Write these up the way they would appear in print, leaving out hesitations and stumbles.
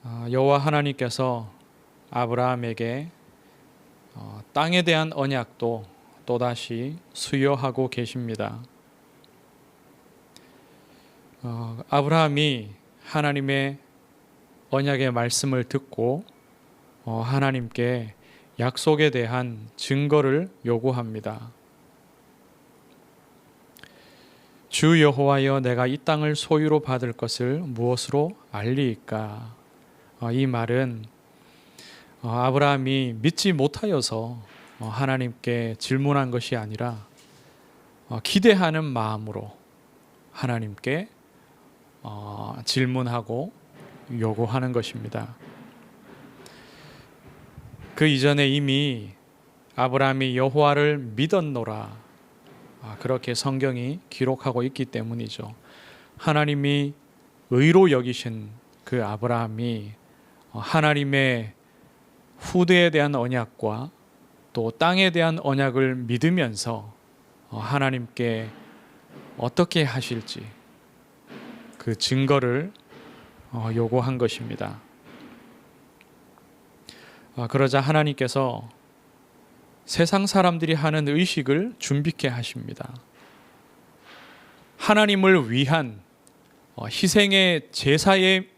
여호와 하나님께서 아브라함에게 땅에 대한 언약도 또다시 수여하고 계십니다. 아브라함이 하나님의 언약의 말씀을 듣고 하나님께 약속에 대한 증거를 요구합니다. 주 여호와여, 내가 이 땅을 소유로 받을 것을 무엇으로 알리이까? 이 말은 아브라함이 믿지 못하여서 하나님께 질문한 것이 아니라 기대하는 마음으로 하나님께 질문하고 요구하는 것입니다. 그 이전에 이미 아브라함이 여호와를 믿었노라, 그렇게 성경이 기록하고 있기 때문이죠. 하나님이 의로 여기신 그 아브라함이 하나님의 후대에 대한 언약과 또 땅에 대한 언약을 믿으면서 하나님께 어떻게 하실지 그 증거를 요구한 것입니다. 그러자 하나님께서 세상 사람들이 하는 의식을 준비케 하십니다. 하나님을 위한 희생의 제사의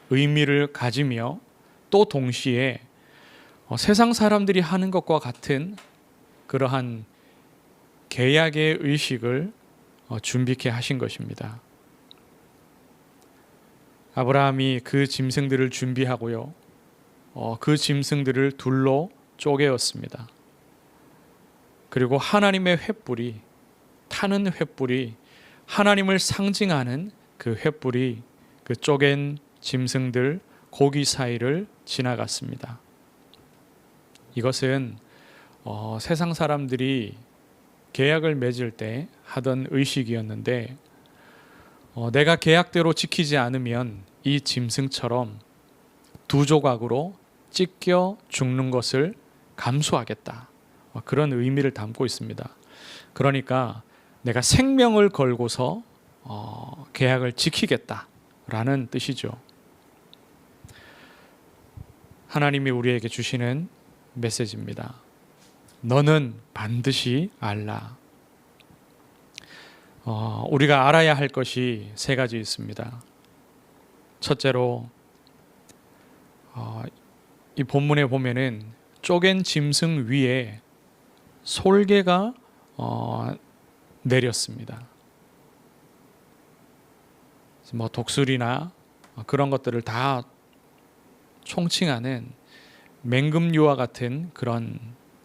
의미를 가지며 또 동시에 세상 사람들이 하는 것과 같은 그러한 계약의 의식을 준비케 하신 것입니다. 아브라함이 그 짐승들을 준비하고요, 그 짐승들을 둘로 쪼개었습니다. 그리고 하나님의 횃불이, 타는 횃불이, 하나님을 상징하는 그 횃불이 그 쪼갠 짐승들 고기 사이를 지나갔습니다. 이것은 세상 사람들이 계약을 맺을 때 하던 의식이었는데, 내가 계약대로 지키지 않으면 이 짐승처럼 두 조각으로 찢겨 죽는 것을 감수하겠다, 그런 의미를 담고 있습니다. 그러니까 내가 생명을 걸고서 계약을 지키겠다라는 뜻이죠. 하나님이 우리에게 주시는 메시지입니다. 너는 반드시 알라. 우리가 알아야 할 것이 세 가지 있습니다. 첫째로 이 본문에 보면은 쪼갠 짐승 위에 솔개가 내렸습니다. 독수리나 그런 것들을 다 총칭하는 맹금류와 같은 그런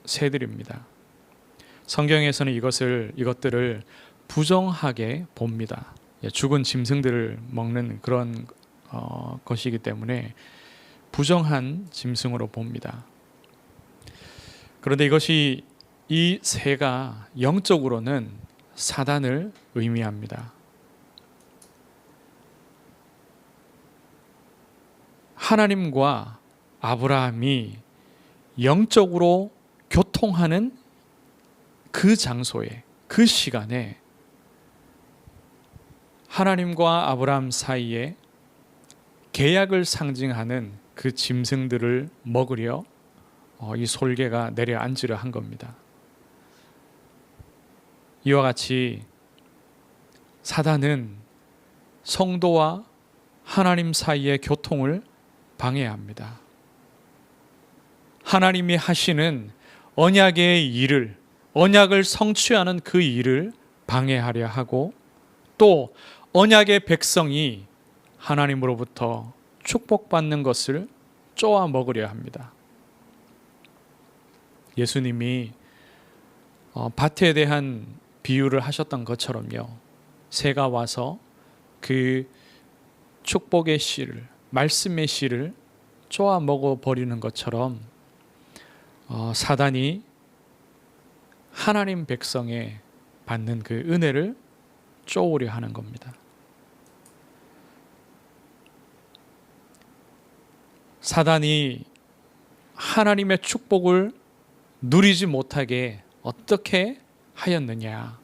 새들입니다. 성경에서는 이것들을 부정하게 봅니다. 죽은 짐승들을 먹는 그런 것이기 때문에 부정한 짐승으로 봅니다. 그런데 이 새가 영적으로는 사단을 의미합니다. 하나님과 아브라함이 영적으로 교통하는 그 장소에, 그 시간에 하나님과 아브라함 사이에 계약을 상징하는 그 짐승들을 먹으려 이 솔개가 내려앉으려 한 겁니다. 이와 같이 사단은 성도와 하나님 사이의 교통을 방해합니다. 하나님이 하시는 언약의 일을, 언약을 성취하는 그 일을 방해하려 하고, 또 언약의 백성이 하나님으로부터 축복받는 것을 쪼아 먹으려 합니다. 예수님이 밭에 대한 비유를 하셨던 것처럼요, 새가 와서 그 축복의 씨를, 말씀의 씨를 쪼아 먹어버리는 것처럼 사단이 하나님 백성에 받는 그 은혜를 쪼으려 하는 겁니다. 사단이 하나님의 축복을 누리지 못하게 어떻게 하였느냐?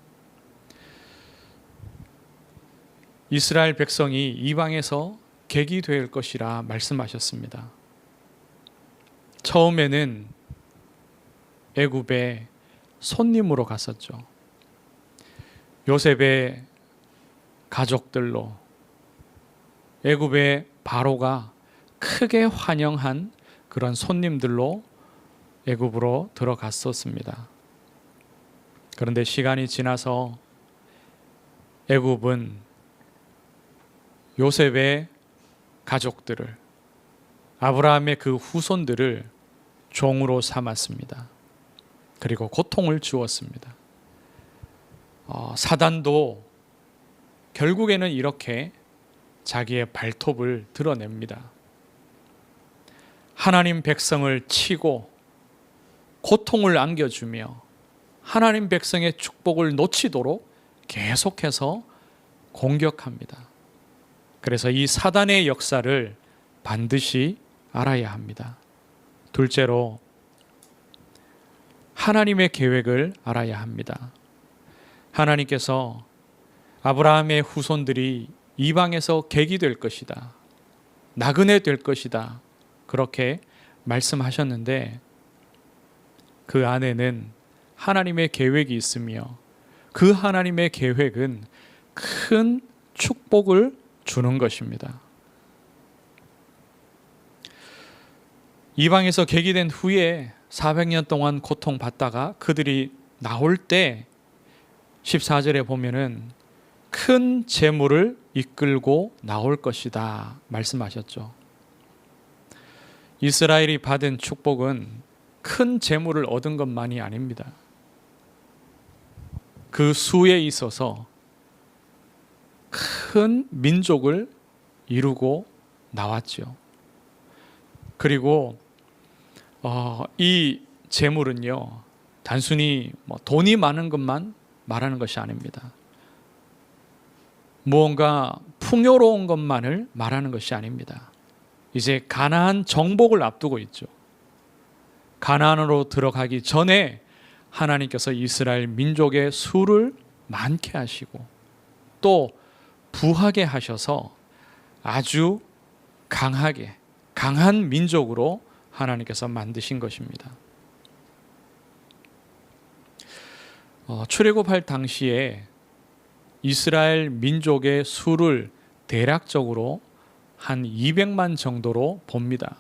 이스라엘 백성이 이방에서 계기 될 것이라 말씀하셨습니다. 처음에는 애굽에 손님으로 갔었죠. 요셉의 가족들로 애굽의 바로가 크게 환영한 그런 손님들로 애굽으로 들어갔었습니다. 그런데 시간이 지나서 애굽은 요셉의 가족들을, 아브라함의 그 후손들을 종으로 삼았습니다. 그리고 고통을 주었습니다. 사단도 결국에는 이렇게 자기의 발톱을 드러냅니다. 하나님 백성을 치고 고통을 안겨주며 하나님 백성의 축복을 놓치도록 계속해서 공격합니다. 그래서 이 사단의 역사를 반드시 알아야 합니다. 둘째로 하나님의 계획을 알아야 합니다. 하나님께서 아브라함의 후손들이 이방에서 객이 될 것이다, 나그네 될 것이다, 그렇게 말씀하셨는데 그 안에는 하나님의 계획이 있으며 그 하나님의 계획은 큰 축복을 주는 것입니다. 이방에서 객이 된 후에 400년 동안 고통받다가 그들이 나올 때 14절에 보면은 큰 재물을 이끌고 나올 것이다 말씀하셨죠. 이스라엘이 받은 축복은 큰 재물을 얻은 것만이 아닙니다. 그 수에 있어서 큰 민족을 이루고 나왔죠. 그리고 이 재물은요, 단순히 돈이 많은 것만 말하는 것이 아닙니다. 무언가 풍요로운 것만을 말하는 것이 아닙니다. 이제 가나안 정복을 앞두고 있죠. 가나안으로 들어가기 전에 하나님께서 이스라엘 민족의 수를 많게 하시고 또 부하게 하셔서 아주 강한 민족으로 하나님께서 만드신 것입니다. 출애굽할 당시에 이스라엘 민족의 수를 대략적으로 한 200만 정도로 봅니다.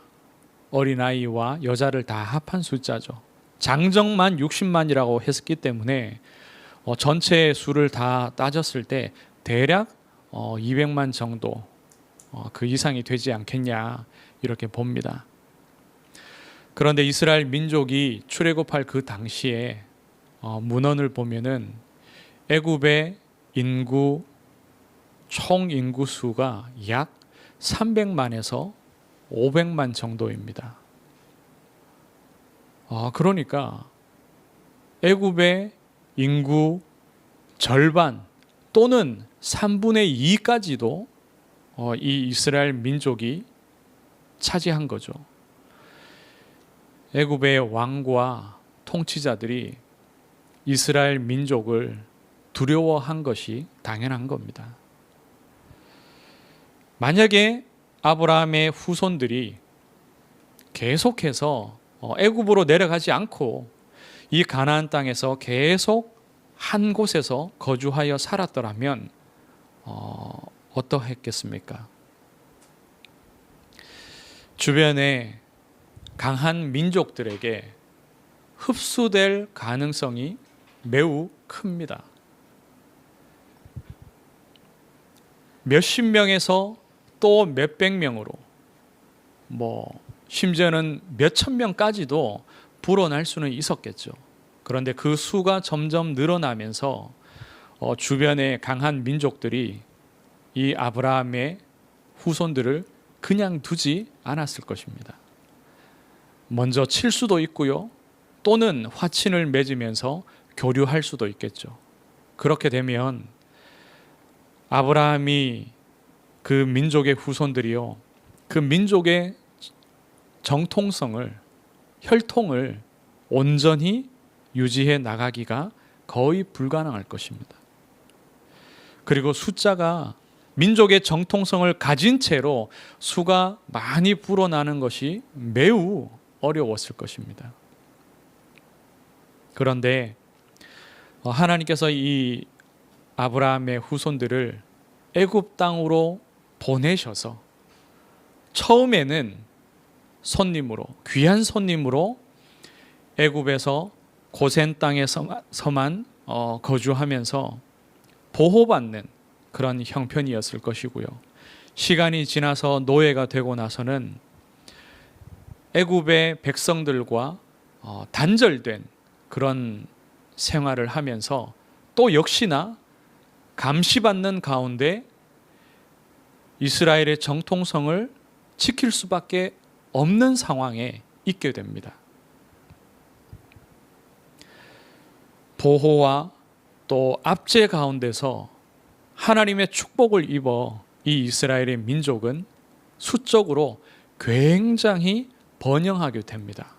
어린아이와 여자를 다 합한 숫자죠. 장정만 60만이라고 했기 때문에 전체 수를 다 따졌을 때 대략 200만 정도 그 이상이 되지 않겠냐 이렇게 봅니다. 그런데 이스라엘 민족이 출애굽할 그 당시에 문헌을 보면은 애굽의 인구 총 인구 수가 약 300만에서 500만 정도입니다. 그러니까 애굽의 인구 절반 또는 3분의 2까지도 이 이스라엘 민족이 차지한 거죠. 애굽의 왕과 통치자들이 이스라엘 민족을 두려워한 것이 당연한 겁니다. 만약에 아브라함의 후손들이 계속해서 애굽으로 내려가지 않고 이 가나안 땅에서 계속 한 곳에서 거주하여 살았더라면 어떠했겠습니까? 주변에 강한 민족들에게 흡수될 가능성이 매우 큽니다. 몇십 명에서 또 몇백 명으로 심지어는 몇천 명까지도 불어날 수는 있었겠죠. 그런데 그 수가 점점 늘어나면서 주변의 강한 민족들이 이 아브라함의 후손들을 그냥 두지 않았을 것입니다. 먼저 칠 수도 있고요, 또는 화친을 맺으면서 교류할 수도 있겠죠. 그렇게 되면 아브라함이 그 민족의 후손들이요, 그 민족의 정통성을, 혈통을 온전히 유지해 나가기가 거의 불가능할 것입니다. 그리고 숫자가 민족의 정통성을 가진 채로 수가 많이 불어나는 것이 매우 어려웠을 것입니다. 그런데 하나님께서 이 아브라함의 후손들을 애굽 땅으로 보내셔서 처음에는 손님으로, 귀한 손님으로 애굽에서 고센 땅에서만 거주하면서 보호받는 그런 형편이었을 것이고요. 시간이 지나서 노예가 되고 나서는 애굽의 백성들과 단절된 그런 생활을 하면서 또 역시나 감시받는 가운데 이스라엘의 정통성을 지킬 수밖에 없는 상황에 있게 됩니다. 보호와 또 압제 가운데서 하나님의 축복을 입어 이 이스라엘의 민족은 수적으로 굉장히 번영하게 됩니다.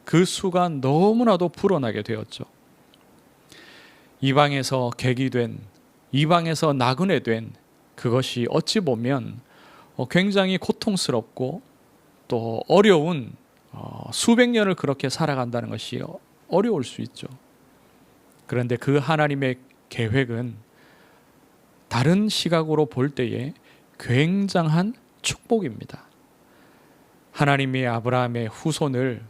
그 수가 너무나도 불어나게 되었죠. 이방에서 객이된, 이방에서 나그네 된 그것이 어찌 보면 굉장히 고통스럽고 또 어려운 수백 년을 그렇게 살아간다는 것이 어려울 수 있죠. 그런데 그 하나님의 계획은 다른 시각으로 볼 때에 굉장한 축복입니다. 하나님이 아브라함의 후손을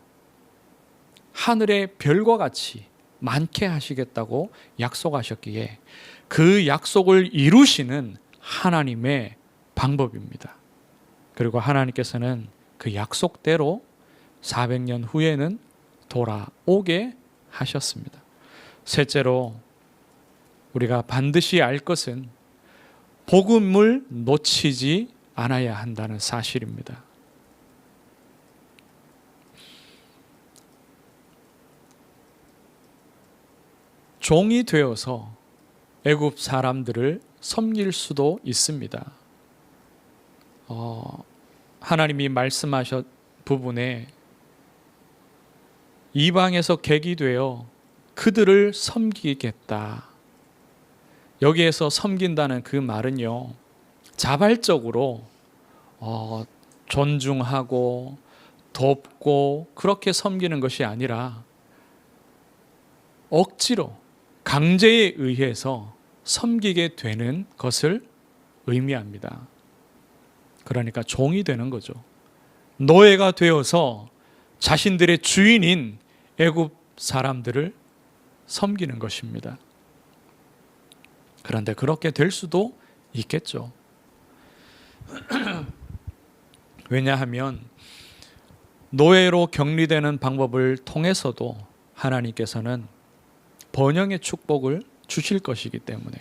하늘의 별과 같이 많게 하시겠다고 약속하셨기에 그 약속을 이루시는 하나님의 방법입니다. 그리고 하나님께서는 그 약속대로 400년 후에는 돌아오게 하셨습니다. 셋째로 우리가 반드시 알 것은 복음을 놓치지 않아야 한다는 사실입니다. 종이 되어서 애굽 사람들을 섬길 수도 있습니다. 하나님이 말씀하셨 부분에 이방에서 객이 되어 그들을 섬기겠다. 여기에서 섬긴다는 그 말은요, 자발적으로 존중하고 돕고 그렇게 섬기는 것이 아니라 억지로 강제에 의해서 섬기게 되는 것을 의미합니다. 그러니까 종이 되는 거죠. 노예가 되어서 자신들의 주인인 애굽 사람들을 섬기는 것입니다. 그런데 그렇게 될 수도 있겠죠. 왜냐하면 노예로 격리되는 방법을 통해서도 하나님께서는 번영의 축복을 주실 것이기 때문에.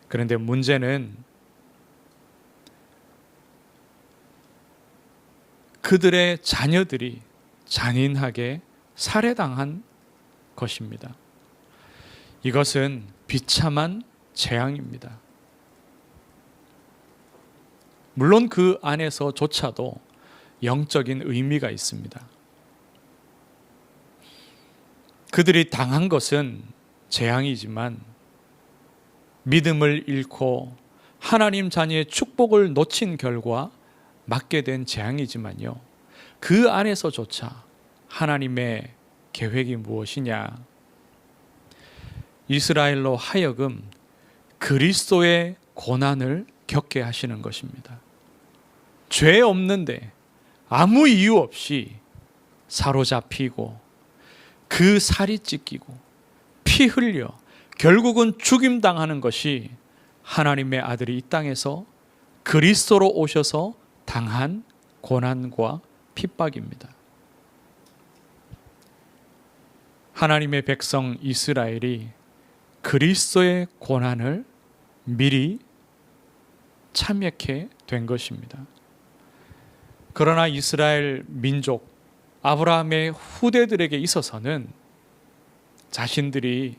그런데 문제는 그들의 자녀들이 잔인하게 살해당한 것입니다. 이것은 비참한 재앙입니다. 물론 그 안에서조차도 영적인 의미가 있습니다. 그들이 당한 것은 재앙이지만 믿음을 잃고 하나님 자녀의 축복을 놓친 결과 맞게 된 재앙이지만요, 그 안에서조차 하나님의 계획이 무엇이냐? 이스라엘로 하여금 그리스도의 고난을 겪게 하시는 것입니다. 죄 없는데 아무 이유 없이 사로잡히고 그 살이 찢기고 피 흘려 결국은 죽임당하는 것이 하나님의 아들이 이 땅에서 그리스도로 오셔서 당한 고난과 핍박입니다. 하나님의 백성 이스라엘이 그리스도의 고난을 미리 참여케 된 것입니다. 그러나 이스라엘 민족 아브라함의 후대들에게 있어서는 자신들이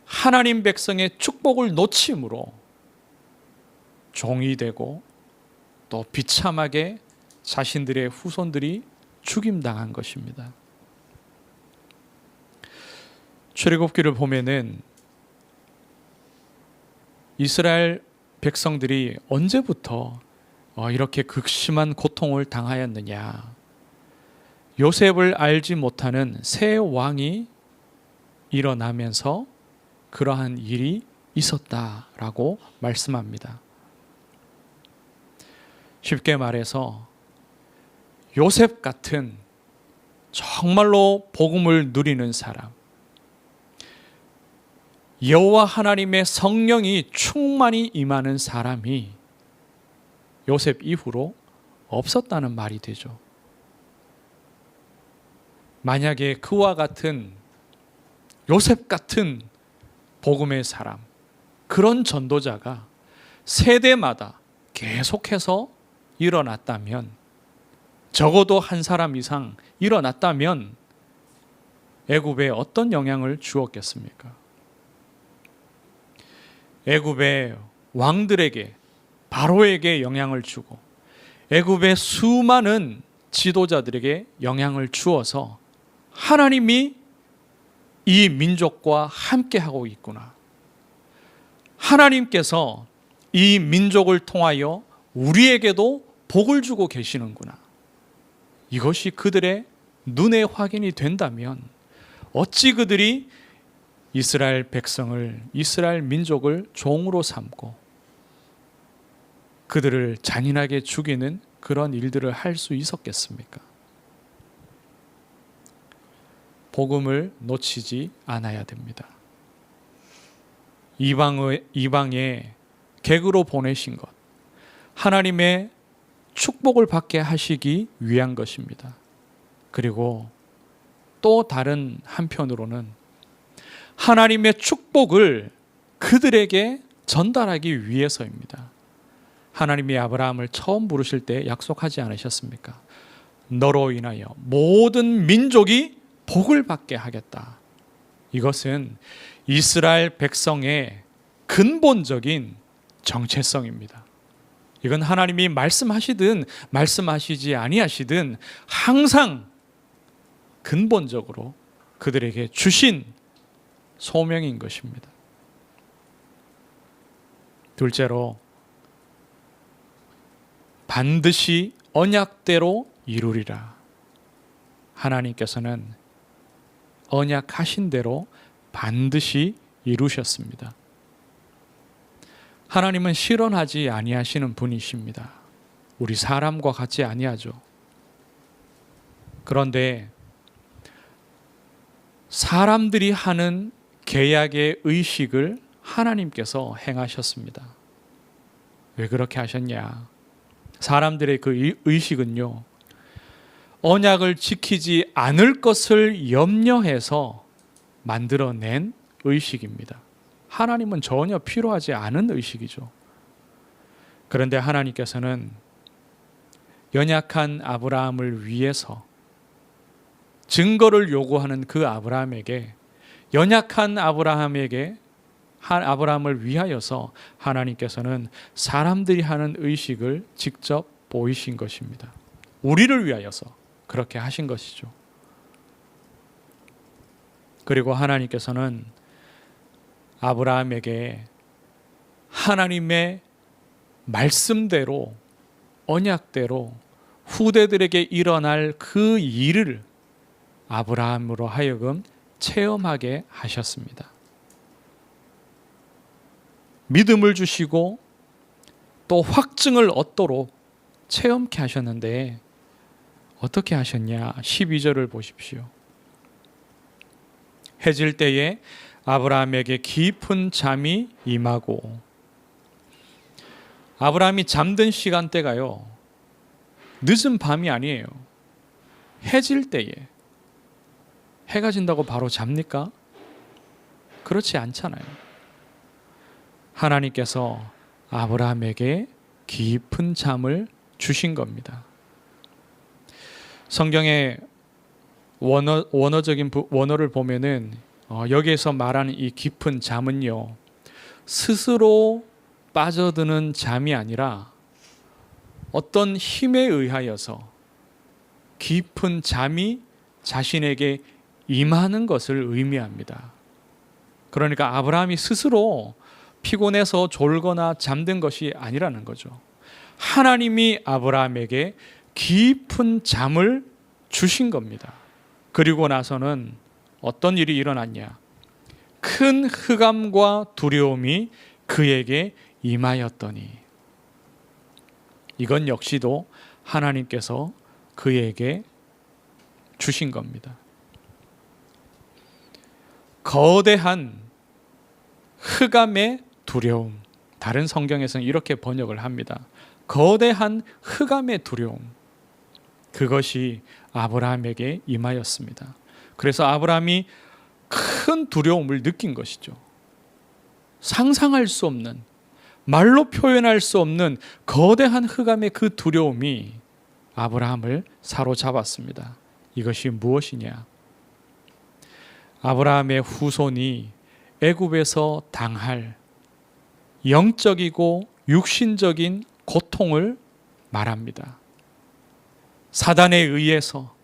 하나님 백성의 축복을 놓침으로 종이 되고 또 비참하게 자신들의 후손들이 죽임당한 것입니다. 출애굽기를 보면은 이스라엘 백성들이 언제부터 이렇게 극심한 고통을 당하였느냐? 요셉을 알지 못하는 새 왕이 일어나면서 그러한 일이 있었다라고 말씀합니다. 쉽게 말해서 요셉 같은 정말로 복음을 누리는 사람, 여호와 하나님의 성령이 충만히 임하는 사람이 요셉 이후로 없었다는 말이 되죠. 만약에 그와 같은 요셉 같은 복음의 사람, 그런 전도자가 세대마다 계속해서 일어났다면, 적어도 한 사람 이상 일어났다면 애굽에 어떤 영향을 주었겠습니까? 애굽의 왕들에게, 바로에게 영향을 주고 애굽의 수많은 지도자들에게 영향을 주어서 하나님이 이 민족과 함께하고 있구나, 하나님께서 이 민족을 통하여 우리에게도 복을 주고 계시는구나, 이것이 그들의 눈에 확인이 된다면 어찌 그들이 이스라엘 백성을, 이스라엘 민족을 종으로 삼고 그들을 잔인하게 죽이는 그런 일들을 할 수 있었겠습니까? 복음을 놓치지 않아야 됩니다. 이방에 객으로 보내신 것, 하나님의 축복을 받게 하시기 위한 것입니다. 그리고 또 다른 한편으로는 하나님의 축복을 그들에게 전달하기 위해서입니다. 하나님이 아브라함을 처음 부르실 때 약속하지 않으셨습니까? 너로 인하여 모든 민족이 복을 받게 하겠다. 이것은 이스라엘 백성의 근본적인 정체성입니다. 이건 하나님이 말씀하시든 말씀하시지 아니하시든 항상 근본적으로 그들에게 주신 소명인 것입니다. 둘째로, 반드시 언약대로 이루리라. 하나님께서는 언약하신 대로 반드시 이루셨습니다. 하나님은 실현하지 아니하시는 분이십니다. 우리 사람과 같이 아니하죠. 그런데 사람들이 하는 계약의 의식을 하나님께서 행하셨습니다. 왜 그렇게 하셨냐? 사람들의 그 의식은요, 언약을 지키지 않을 것을 염려해서 만들어낸 의식입니다. 하나님은 전혀 필요하지 않은 의식이죠. 그런데 하나님께서는 연약한 아브라함을 위해서 증거를 요구하는 그 아브라함에게, 연약한 아브라함을 위하여서 하나님께서는 사람들이 하는 의식을 직접 보이신 것입니다. 우리를 위하여서 그렇게 하신 것이죠. 그리고 하나님께서는 아브라함에게 하나님의 말씀대로, 언약대로 후대들에게 일어날 그 일을 아브라함으로 하여금 체험하게 하셨습니다. 믿음을 주시고 또 확증을 얻도록 체험케 하셨는데 어떻게 하셨냐? 12절을 보십시오. 해질 때에 아브라함에게 깊은 잠이 임하고, 아브라함이 잠든 시간대가요, 늦은 밤이 아니에요. 해질 때에. 해가 진다고 바로 잡니까? 그렇지 않잖아요. 하나님께서 아브라함에게 깊은 잠을 주신 겁니다. 성경의 원어적인 원어를 보면은 여기에서 말하는 이 깊은 잠은요, 스스로 빠져드는 잠이 아니라 어떤 힘에 의하여서 깊은 잠이 자신에게 임하는 것을 의미합니다. 그러니까 아브라함이 스스로 피곤해서 졸거나 잠든 것이 아니라는 거죠. 하나님이 아브라함에게 깊은 잠을 주신 겁니다. 그리고 나서는 어떤 일이 일어났냐? 큰 흑암과 두려움이 그에게 임하였더니, 이건 역시도 하나님께서 그에게 주신 겁니다. 거대한 흑암의 두려움, 다른 성경에서는 이렇게 번역을 합니다. 거대한 흑암의 두려움, 그것이 아브라함에게 임하였습니다. 그래서 아브라함이 큰 두려움을 느낀 것이죠. 상상할 수 없는, 말로 표현할 수 없는 거대한 흑암의 그 두려움이 아브라함을 사로잡았습니다. 이것이 무엇이냐? 아브라함의 후손이 애굽에서 당할 영적이고 육신적인 고통을 말합니다. 사단에 의해서,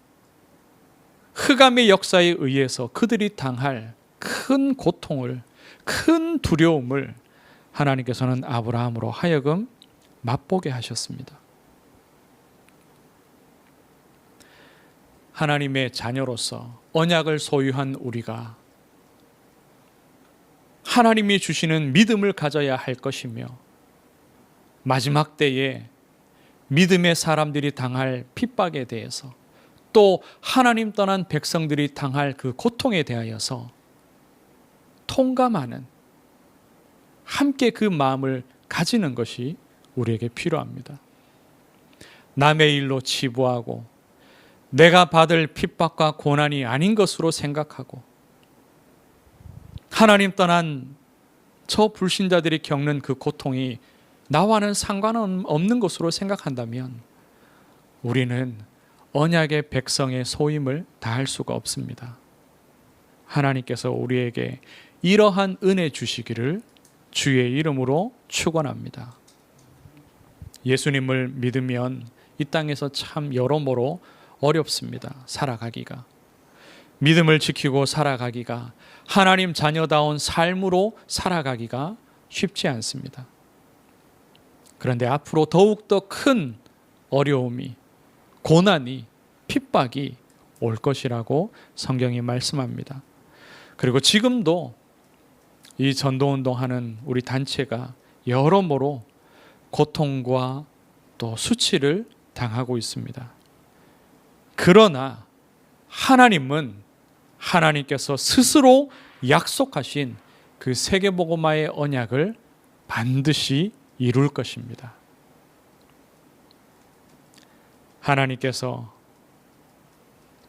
흑암의 역사에 의해서 그들이 당할 큰 고통을, 큰 두려움을 하나님께서는 아브라함으로 하여금 맛보게 하셨습니다. 하나님의 자녀로서 언약을 소유한 우리가 하나님이 주시는 믿음을 가져야 할 것이며, 마지막 때에 믿음의 사람들이 당할 핍박에 대해서, 또 하나님 떠난 백성들이 당할 그 고통에 대하여서 통감하는, 함께 그 마음을 가지는 것이 우리에게 필요합니다. 남의 일로 치부하고 내가 받을 핍박과 고난이 아닌 것으로 생각하고, 하나님 떠난 저 불신자들이 겪는 그 고통이 나와는 상관없는 것으로 생각한다면 우리는 언약의 백성의 소임을 다할 수가 없습니다. 하나님께서 우리에게 이러한 은혜 주시기를 주의 이름으로 축원합니다. 예수님을 믿으면 이 땅에서 참 여러모로 어렵습니다. 살아가기가, 믿음을 지키고 살아가기가, 하나님 자녀다운 삶으로 살아가기가 쉽지 않습니다. 그런데 앞으로 더욱더 큰 어려움이, 고난이, 핍박이 올 것이라고 성경이 말씀합니다. 그리고 지금도 이 전도운동하는 우리 단체가 여러모로 고통과 또 수치를 당하고 있습니다. 그러나 하나님은 하나님께서 스스로 약속하신 그 세계복음화의 언약을 반드시 이룰 것입니다. 하나님께서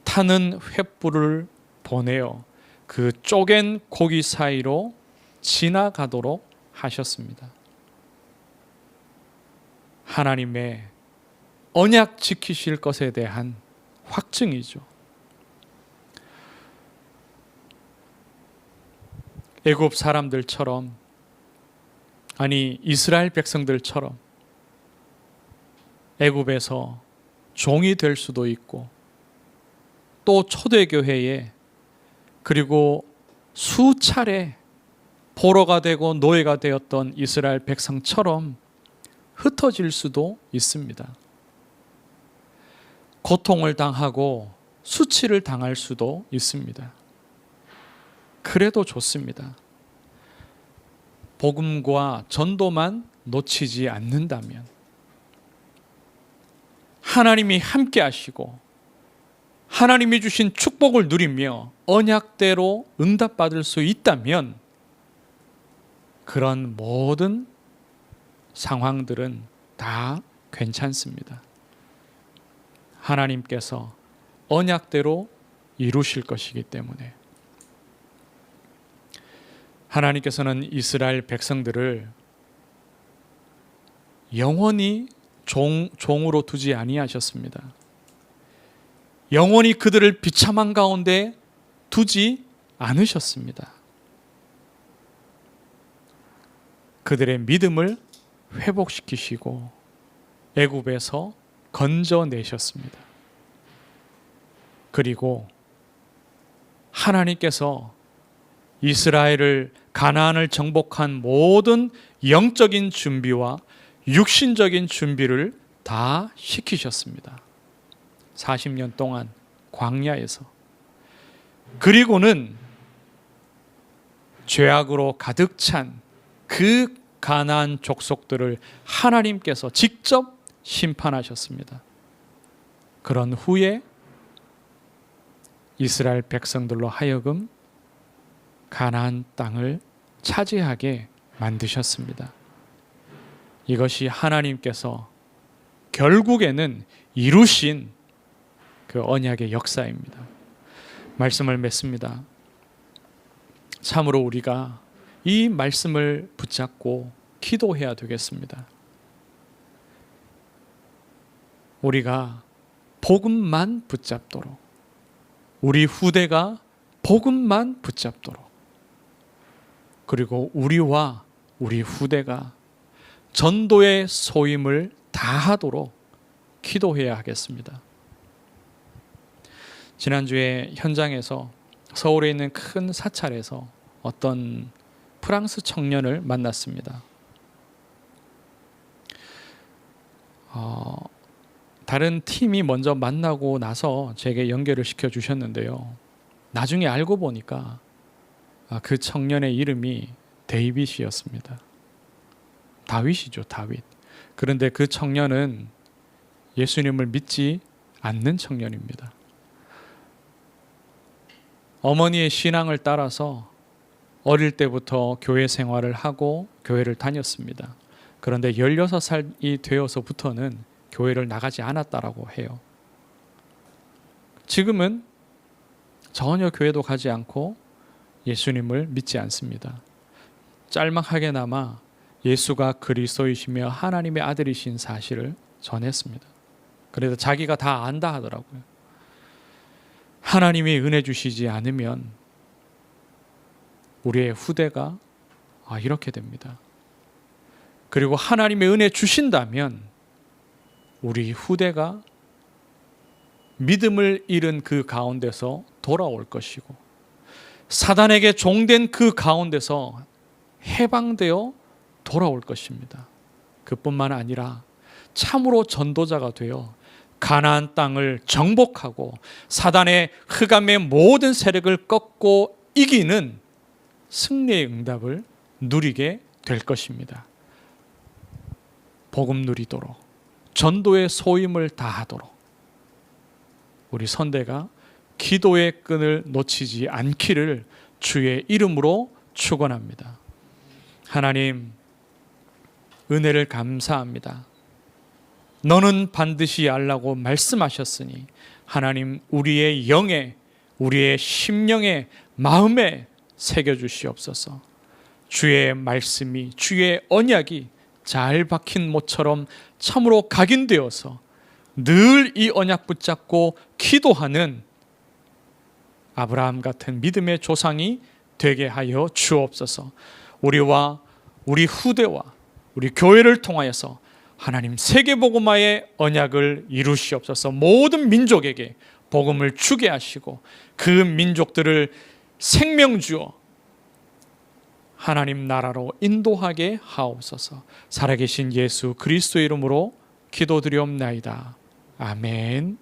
타는 횃불을 보내어 그 쪼갠 고기 사이로 지나가도록 하셨습니다. 하나님의 언약 지키실 것에 대한 확증이죠. 애굽 사람들처럼, 아니 이스라엘 백성들처럼 애굽에서 종이 될 수도 있고, 또 초대교회에 그리고 수차례 포로가 되고 노예가 되었던 이스라엘 백성처럼 흩어질 수도 있습니다. 고통을 당하고 수치를 당할 수도 있습니다. 그래도 좋습니다. 복음과 전도만 놓치지 않는다면, 하나님이 함께 하시고 하나님이 주신 축복을 누리며 언약대로 응답받을 수 있다면 그런 모든 상황들은 다 괜찮습니다. 하나님께서 언약대로 이루실 것이기 때문에. 하나님께서는 이스라엘 백성들을 영원히 종으로 두지 아니하셨습니다. 영원히 그들을 비참한 가운데 두지 않으셨습니다. 그들의 믿음을 회복시키시고 애굽에서 건져내셨습니다. 그리고 하나님께서 이스라엘을 가나안을 정복한 모든 영적인 준비와 육신적인 준비를 다 시키셨습니다. 40년 동안 광야에서. 그리고는 죄악으로 가득 찬 그 가나안 족속들을 하나님께서 직접 심판하셨습니다. 그런 후에 이스라엘 백성들로 하여금 가나안 땅을 차지하게 만드셨습니다. 이것이 하나님께서 결국에는 이루신 그 언약의 역사입니다. 말씀을 맺습니다. 참으로 우리가 이 말씀을 붙잡고 기도해야 되겠습니다. 우리가 복음만 붙잡도록, 우리 후대가 복음만 붙잡도록, 그리고 우리와 우리 후대가 전도의 소임을 다하도록 기도해야 하겠습니다. 지난주에 현장에서 서울에 있는 큰 사찰에서 어떤 프랑스 청년을 만났습니다. 다른 팀이 먼저 만나고 나서 제게 연결을 시켜주셨는데요. 나중에 알고 보니까 그 청년의 이름이 데이빗이었습니다. 다윗이죠, 다윗. 그런데 그 청년은 예수님을 믿지 않는 청년입니다. 어머니의 신앙을 따라서 어릴 때부터 교회 생활을 하고 교회를 다녔습니다. 그런데 16살이 되어서부터는 교회를 나가지 않았다라고 해요. 지금은 전혀 교회도 가지 않고 예수님을 믿지 않습니다. 짤막하게나마 예수가 그리스도이시며 하나님의 아들이신 사실을 전했습니다. 그래서 자기가 다 안다 하더라고요. 하나님이 은혜 주시지 않으면 우리의 후대가 이렇게 됩니다. 그리고 하나님의 은혜 주신다면 우리 후대가 믿음을 잃은 그 가운데서 돌아올 것이고, 사단에게 종된 그 가운데서 해방되어 돌아올 것입니다. 그뿐만 아니라 참으로 전도자가 되어 가나안 땅을 정복하고 사단의 흑암의 모든 세력을 꺾고 이기는 승리의 응답을 누리게 될 것입니다. 복음 누리도록, 전도의 소임을 다하도록 우리 선대가 기도의 끈을 놓치지 않기를 주의 이름으로 축원합니다. 하나님, 은혜를 감사합니다. 너는 반드시 알라고 말씀하셨으니 하나님, 우리의 영에, 우리의 심령에, 마음에 새겨주시옵소서. 주의 말씀이, 주의 언약이 잘 박힌 못처럼 참으로 각인되어서 늘 이 언약 붙잡고 기도하는 아브라함 같은 믿음의 조상이 되게 하여 주옵소서. 우리와 우리 후대와 우리 교회를 통하여서 하나님 세계복음화의 언약을 이루시옵소서. 모든 민족에게 복음을 주게 하시고 그 민족들을 생명 주어 하나님 나라로 인도하게 하옵소서. 살아계신 예수 그리스도의 이름으로 기도드리옵나이다. 아멘.